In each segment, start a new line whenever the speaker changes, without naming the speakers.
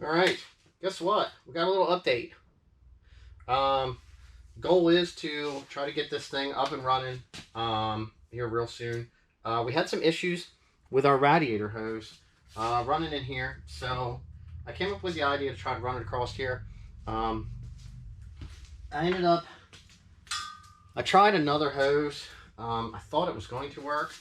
All right, guess what? We got a little update. Goal is to try to get this thing up and running here real soon. We had some issues with our radiator hose running in here, so I came up with the idea to try to run it across here. Um, I tried another hose. I thought it was going to work.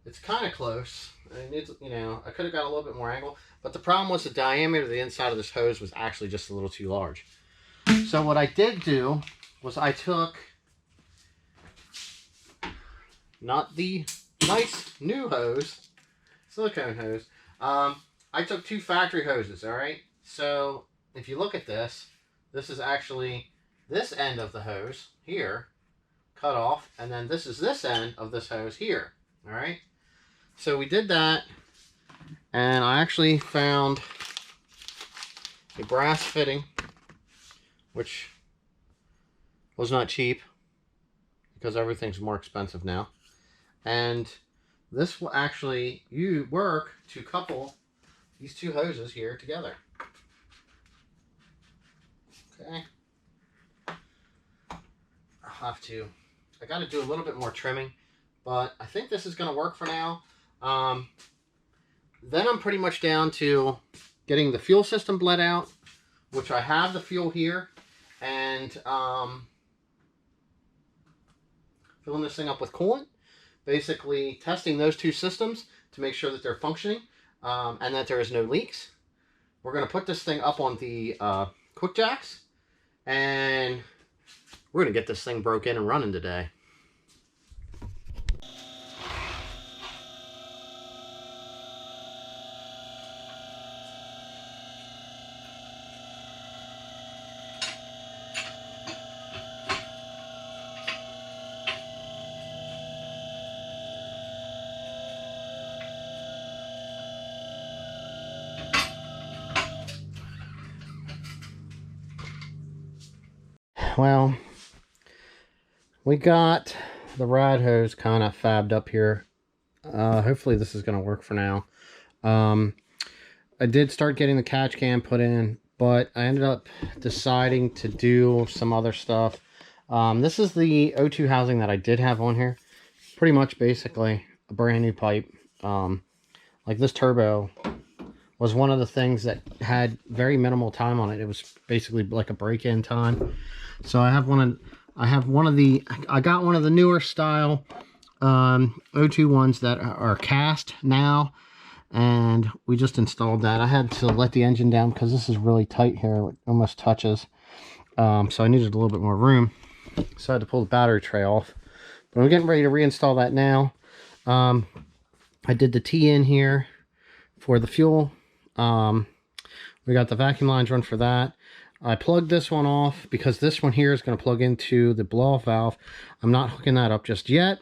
It's kind of close. I need to, I could have got a little bit more angle, but the problem was the diameter of the inside of this hose was actually just a little too large. So what I did do was I took not the nice new hose, silicone hose. I took two factory hoses, all right? So if you look at this, this is actually this end of the hose here, cut off, and then this is this end of this hose here, all right? So we did that, and I actually found a brass fitting, which was not cheap because everything's more expensive now. And this will actually work to couple these two hoses here together. Okay. I got to do a little bit more trimming, but I think this is going to work for now. Then I'm pretty much down to getting the fuel system bled out, which I have the fuel here, and filling this thing up with coolant, basically testing those two systems to make sure that they're functioning and that there is no leaks. We're going to put this thing up on the quick jacks, and we're going to get this thing broke in and running today. Well, we got the rad hose kind of fabbed up here. Hopefully this is going to work for now. I did start getting the catch can put in, but I ended up deciding to do some other stuff. This is the O2 housing that I did have on here. Pretty much basically a brand new pipe. Like this turbo was one of the things that had very minimal time on it. It was basically like a break-in time. So I got one of the newer style O2 ones that are cast now, and we just installed that. I had to let the engine down because this is really tight here. It almost touches. So I needed a little bit more room. So I had to pull the battery tray off. But I'm getting ready to reinstall that now. I did the T in here for the fuel. We got the vacuum lines run for that. I plugged this one off because this one here is going to plug into the blow-off valve. I'm not hooking that up just yet.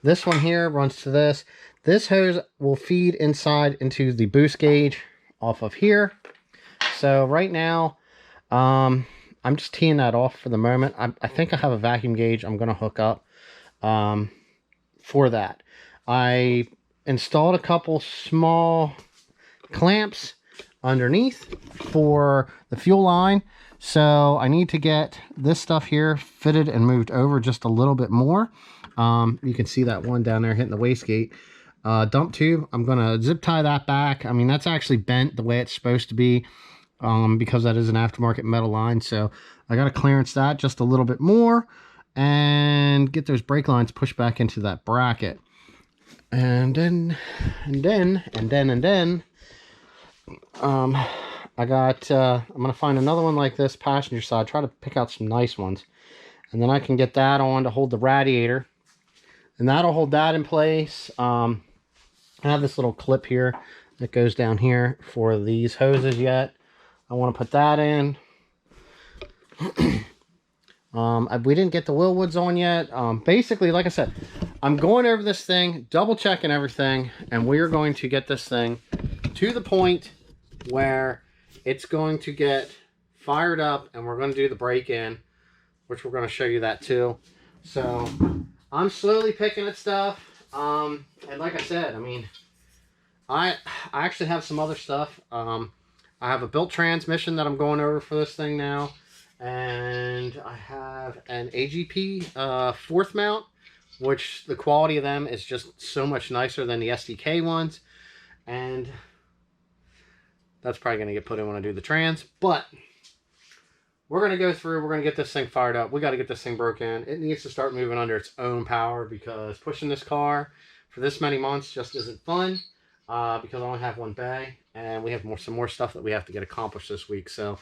This one here runs to this. This hose will feed inside into the boost gauge off of here. So right now, I'm just teeing that off for the moment. I think I have a vacuum gauge I'm going to hook up for that. I installed a couple small clamps underneath for the fuel line, so I need to get this stuff here fitted and moved over just a little bit more. You can see that one down there hitting the wastegate. Dump tube, I'm gonna zip tie that back. I mean, that's actually bent the way it's supposed to be because that is an aftermarket metal line, so I gotta clearance that just a little bit more and get those brake lines pushed back into that bracket. And then I got I'm gonna find another one like this passenger side, try to pick out some nice ones, and then I can get that on to hold the radiator, and that'll hold that in place. I have this little clip here that goes down here for these hoses yet. I want to put that in. We didn't get the Willwoods on yet. Basically, like I said, I'm going over this thing, double checking everything, and we are going to get this thing to the point where it's going to get fired up, and we're going to do the break-in, which we're going to show you that too. So I'm slowly picking at stuff, and like I said, I mean, I actually have some other stuff. I have a built transmission that I'm going over for this thing now. And I have an AGP fourth mount, which the quality of them is just so much nicer than the SDK ones. And that's probably going to get put in when I do the trans. But we're going to go through. We're going to get this thing fired up. We got to get this thing broken. It needs to start moving under its own power because pushing this car for this many months just isn't fun. Because I only have one bay, and we have some more stuff that we have to get accomplished this week. So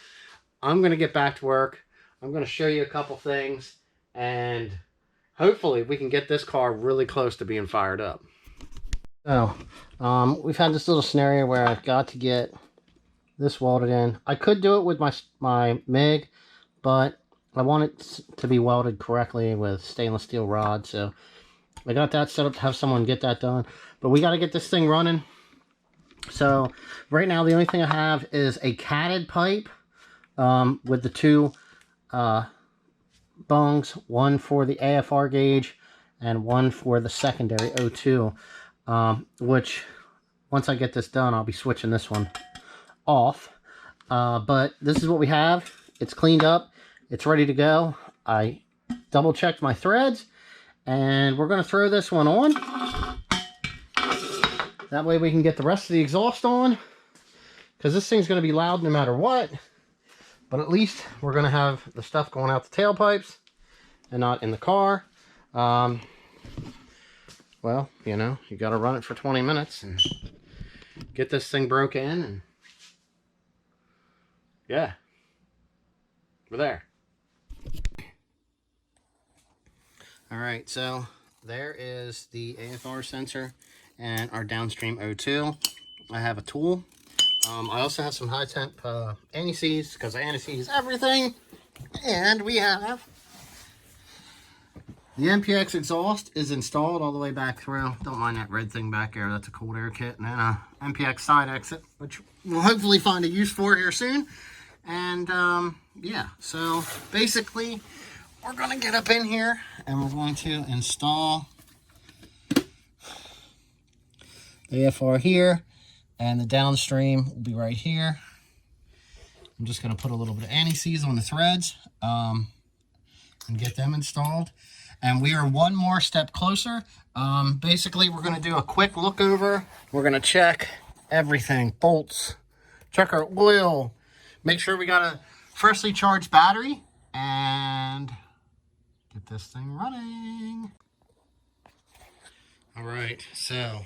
I'm going to get back to work. I'm going to show you a couple things, and hopefully we can get this car really close to being fired up. So we've had this little scenario where I've got to get this welded in. I could do it with my MIG, but I want it to be welded correctly with stainless steel rod. So I got that set up to have someone get that done. But we got to get this thing running. So right now the only thing I have is a catted pipe with the two bungs, one for the AFR gauge and one for the secondary O2, which once I get this done I'll be switching this one off. But this is what we have. It's cleaned up, it's ready to go. I double checked my threads, and we're going to throw this one on. That way we can get the rest of the exhaust on, because this thing's going to be loud no matter what. But at least we're going to have the stuff going out the tailpipes and not in the car. Well, you know, you got to run it for 20 minutes and get this thing broke in. And yeah, we're there. All right, so there is the AFR sensor and our downstream O2. I have a tool. I also have some high temp anti-seize, because I anti-seize everything. And we have the MPX exhaust is installed all the way back through. Don't mind that red thing back there. That's a cold air kit. And then a MPX side exit, which we'll hopefully find a use for here soon. And yeah, so basically we're going to get up in here and we're going to install the AFR here, and the downstream will be right here. I'm just going to put a little bit of anti-seize on the threads and get them installed. And we are one more step closer. Basically, we're going to do a quick look over. We're going to check everything. Bolts, check our oil, make sure we got a freshly charged battery, and get this thing running. All right, so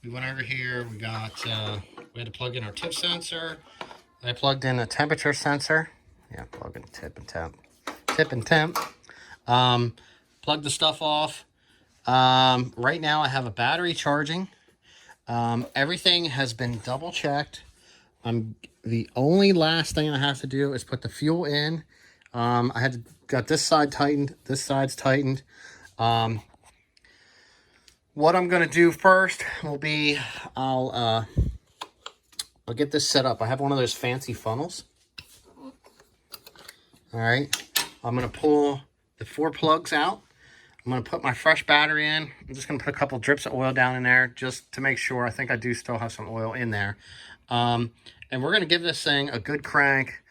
we went over here. We got, we had to plug in our tip sensor. I plugged in a temperature sensor. Yeah, plug in tip and temp. Tip and temp. Plug the stuff off. Right now I have a battery charging. Everything has been double checked. The only last thing I have to do is put the fuel in. I got this side tightened. This side's tightened. What I'm going to do first will be I'll get this set up. I have one of those fancy funnels. All right. I'm going to pull the 4 plugs out. I'm going to put my fresh battery in. I'm just going to put a couple drips of oil down in there just to make sure. I think I do still have some oil in there. And we're going to give this thing a good crank.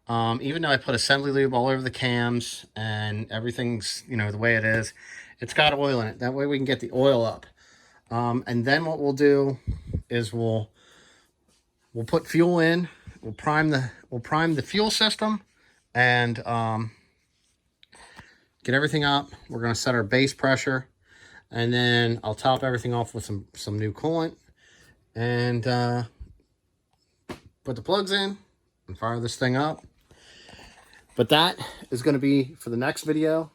Even though I put assembly lube all over the cams and everything's, you know, the way it is, it's got oil in it. That way we can get the oil up. And then what we'll do is we'll put fuel in. We'll prime the fuel system and get everything up. We're going to set our base pressure, and then I'll top everything off with some new coolant, and put the plugs in and fire this thing up. But that is going to be for the next video,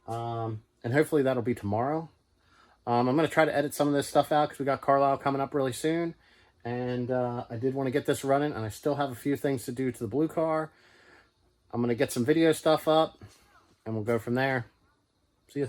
and hopefully that'll be tomorrow. I'm going to try to edit some of this stuff out because we got Carlisle coming up really soon, and I did want to get this running, and I still have a few things to do to the blue car. I'm going to get some video stuff up, and we'll go from there. See you.